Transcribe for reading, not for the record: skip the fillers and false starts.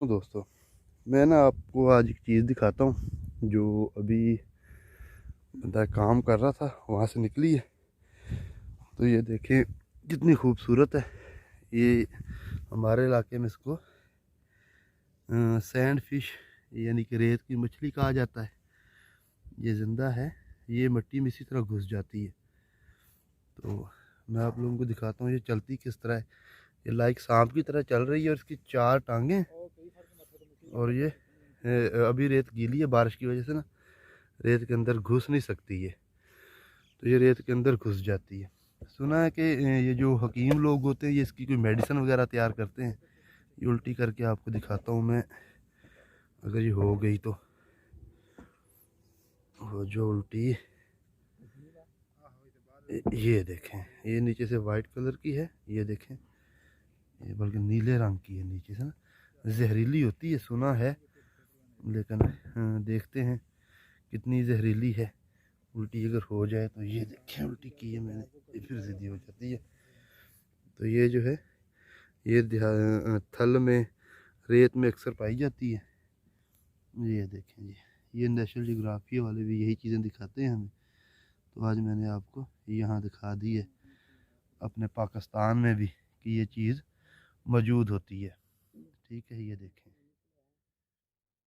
तो दोस्तों, मैं ना आपको आज एक चीज़ दिखाता हूँ जो अभी बंदा काम कर रहा था, वहाँ से निकली है। तो ये देखें कितनी खूबसूरत है। ये हमारे इलाके में इसको सैंड फिश यानी कि रेत की मछली कहा जाता है। ये ज़िंदा है, ये मिट्टी में इसी तरह घुस जाती है। तो मैं आप लोगों को दिखाता हूँ ये चलती किस तरह है। ये लाइक सांप की तरह चल रही है और इसकी 4 टांगें। और ये अभी रेत गीली है बारिश की वजह से ना, रेत के अंदर घुस नहीं सकती है। तो ये रेत के अंदर घुस जाती है। सुना है कि ये जो हकीम लोग होते हैं ये इसकी कोई मेडिसिन वगैरह तैयार करते हैं। ये उल्टी करके आपको दिखाता हूँ मैं, अगर ये हो गई तो। वो जो उल्टी, ये देखें, ये नीचे से वाइट कलर की है। ये देखें, ये बल्कि नीले रंग की है नीचे से ना। जहरीली होती है सुना है, लेकिन देखते हैं कितनी जहरीली है। उल्टी अगर हो जाए तो ये देखें, उल्टी की है मैंने, ये फिर सीधी हो जाती है। तो ये जो है ये थल में, रेत में अक्सर पाई जाती है। ये देखें जी, ये नेशनल जियोग्राफी वाले भी यही चीज़ें दिखाते हैं हमें। तो आज मैंने आपको यहाँ दिखा दी है, अपने पाकिस्तान में भी, कि ये चीज़ मौजूद होती है। ठीक है, ये देखें।